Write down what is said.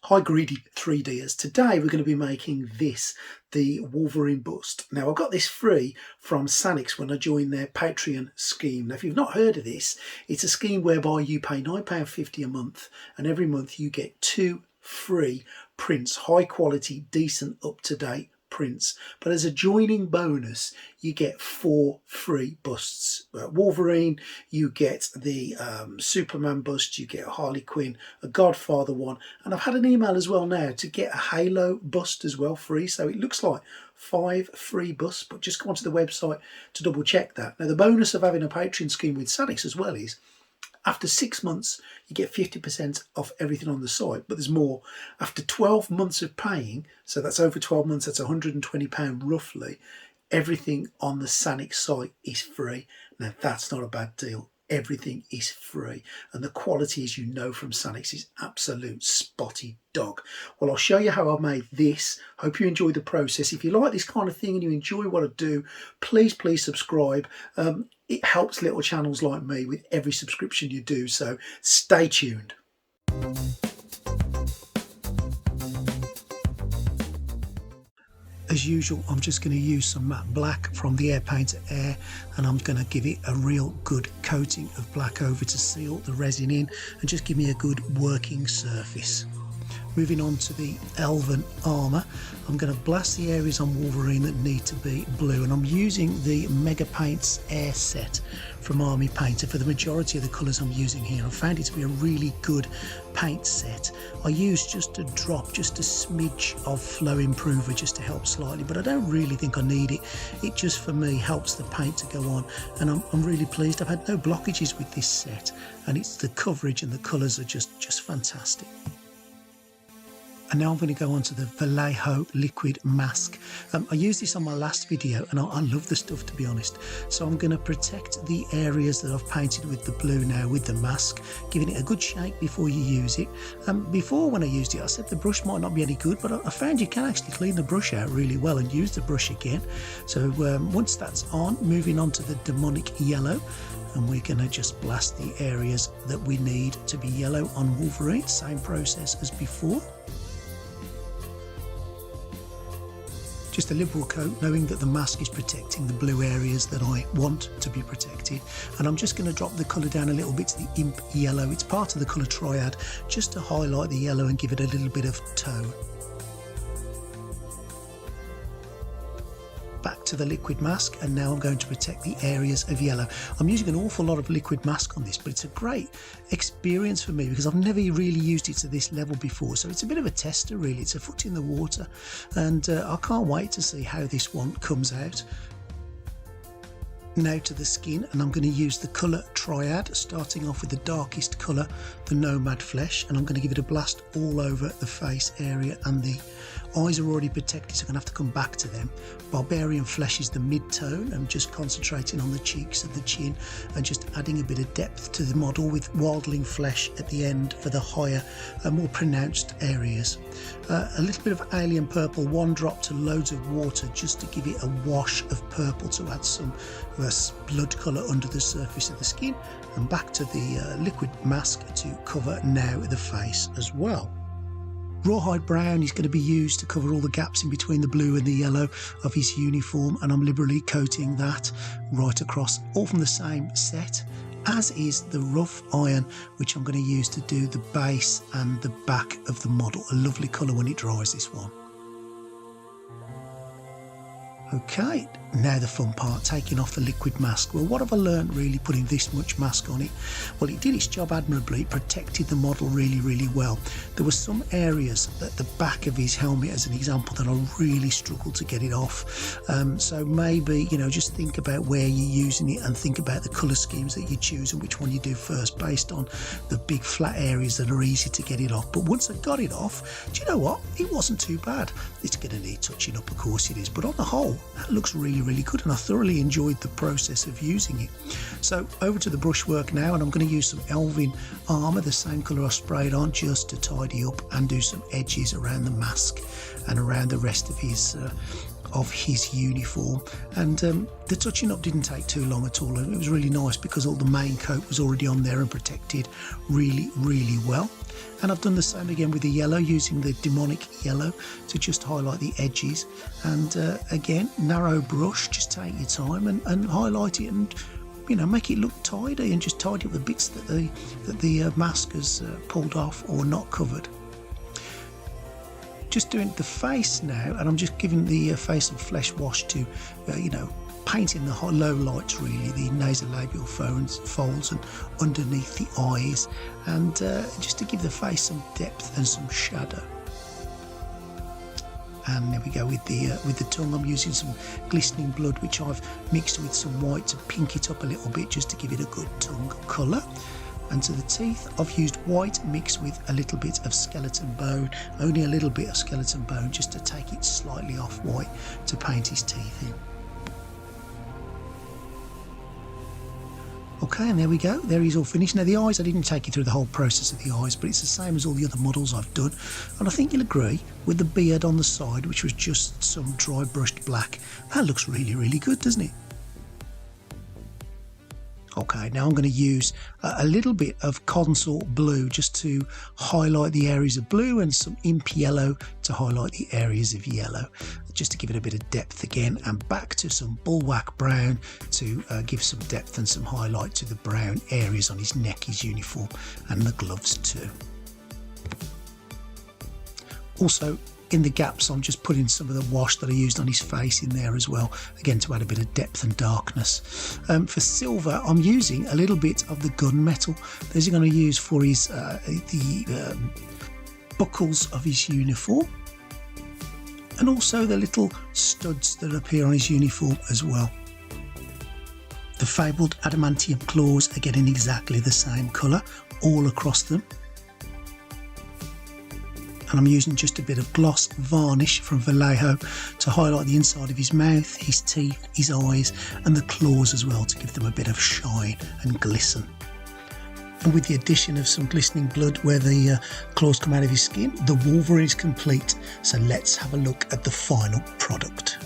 Hi greedy 3Ders. Today we're going to be making this, the Wolverine bust. Now I got this free from Sanix when I joined their Patreon scheme. Now if you've not heard of this, it's a scheme whereby you pay £9.50 a month and every month you get 2 free prints, high quality, decent, up-to-date prints. But as a joining bonus you get 4 free busts. Wolverine, you get the Superman bust, you get a Harley Quinn, a Godfather one, and I've had an email as well now to get a Halo bust as well free. So it looks like 5 free busts, but just go onto the website to double check that. Now the bonus of having a Patreon scheme with Sanix as well is after 6 months, you get 50% off everything on the site, but there's more. After 12 months of paying, so that's over 12 months, that's £120 roughly, everything on the Sanix site is free. Now that's not a bad deal. Everything is free, and the quality, as you know from Sanix, is absolute spotty dog. Well, I'll show you how I made this. Hope you enjoy the process. If you like this kind of thing and you enjoy what I do, please subscribe. It helps little channels like me with every subscription you do, so stay tuned. As usual, I'm just going to use some matte black from the Air Painter Air, and I'm going to give it a real good coating of black over to seal the resin in and just give me a good working surface. Moving on to the Elven armour, I'm going to blast the areas on Wolverine that need to be blue, and I'm using the Mega Paints Air set from Army Painter for the majority of the colours I'm using here. I found it to be a really good paint set. I use just a drop, just a smidge of flow improver just to help slightly, but I don't really think I need it. It just for me helps the paint to go on, and I'm really pleased. I've had no blockages with this set, and it's the coverage and the colours are just fantastic. And now I'm going to go on to the Vallejo liquid mask. I used this on my last video and I love the stuff, to be honest. So I'm going to protect the areas that I've painted with the blue now with the mask, giving it a good shake before you use it. Before, when I used it, I said the brush might not be any good, but I found you can actually clean the brush out really well and use the brush again. So once that's on, moving on to the demonic yellow, and we're going to just blast the areas that we need to be yellow on Wolverine. Same process as before. Just a liberal coat, knowing that the mask is protecting the blue areas that I want to be protected. And I'm just going to drop the colour down a little bit to the Imp Yellow. It's part of the colour triad, just to highlight the yellow and give it a little bit of tone. Back to the liquid mask, and now I'm going to protect the areas of yellow. I'm using an awful lot of liquid mask on this, but it's a great experience for me because I've never really used it to this level before, so it's a bit of a tester really. It's a foot in the water, and I can't wait to see how this one comes out. Now to the skin, and I'm going to use the colour triad, starting off with the darkest colour, the Nomad Flesh, and I'm going to give it a blast all over the face area, and the eyes are already protected, so I'm going to have to come back to them. Barbarian Flesh is the mid-tone. I'm just concentrating on the cheeks and the chin and just adding a bit of depth to the model, with Wildling Flesh at the end for the higher, more pronounced areas. A little bit of Alien Purple, 1 drop to loads of water just to give it a wash of purple to add some blood colour under the surface of the skin, and back to the liquid mask to cover now the face as well. Rawhide Brown is going to be used to cover all the gaps in between the blue and the yellow of his uniform, and I'm liberally coating that right across, all from the same set, as is the Rough Iron, which I'm going to use to do the base and the back of the model. A lovely colour when it dries, this one. Okay, now the fun part, taking off the liquid mask. Well, what have I learned really putting this much mask on it? Well, it did its job admirably. It protected the model really well. There were some areas at the back of his helmet, as an example, that I really struggled to get it off. So maybe, you know, just think about where you're using it and think about the colour schemes that you choose and which one you do first, based on the big flat areas that are easy to get it off. But once I got it off, do you know what? It wasn't too bad. It's going to need touching up, of course it is, but on the whole, that looks really good, and I thoroughly enjoyed the process of using it. So over to the brushwork now, and I'm going to use some Elven armour, the same colour I sprayed on, just to tidy up and do some edges around the mask and around the rest of his of his uniform, and the touching up didn't take too long at all, and it was really nice because all the main coat was already on there and protected really well. And I've done the same again with the yellow, using the demonic yellow to just highlight the edges. And again, narrow brush, just take your time and highlight it, and make it look tidy, and just tidy up the bits that the mask has pulled off or not covered. Just doing the face now, and I'm just giving the face some flesh wash to painting the low lights, really, the nasolabial folds and underneath the eyes, and just to give the face some depth and some shadow. And there we go with the tongue. I'm using some glistening blood, which I've mixed with some white to pink it up a little bit, just to give it a good tongue colour. And to the teeth, I've used white mixed with a little bit of skeleton bone, only a little bit of skeleton bone, just to take it slightly off white to paint his teeth in. Okay, and there we go, there he's all finished. Now the eyes, I didn't take you through the whole process of the eyes, but it's the same as all the other models I've done. And I think you'll agree with the beard on the side, which was just some dry brushed black. That looks really good, doesn't it? Okay, now I'm going to use a little bit of consort blue just to highlight the areas of blue, and some imp yellow to highlight the areas of yellow, just to give it a bit of depth again, and back to some bullwhack brown to give some depth and some highlight to the brown areas on his neck, his uniform, and the gloves too. Also, in the gaps, I'm just putting some of the wash that I used on his face in there as well, again to add a bit of depth and darkness. For silver, I'm using a little bit of the gunmetal. These are going to use for his the buckles of his uniform, and also the little studs that appear on his uniform as well. The fabled adamantium claws are getting exactly the same colour all across them. And I'm using just a bit of gloss varnish from Vallejo to highlight the inside of his mouth, his teeth, his eyes, and the claws as well, to give them a bit of shine and glisten. And with the addition of some glistening blood where the claws come out of his skin, the Wolverine is complete. So let's have a look at the final product.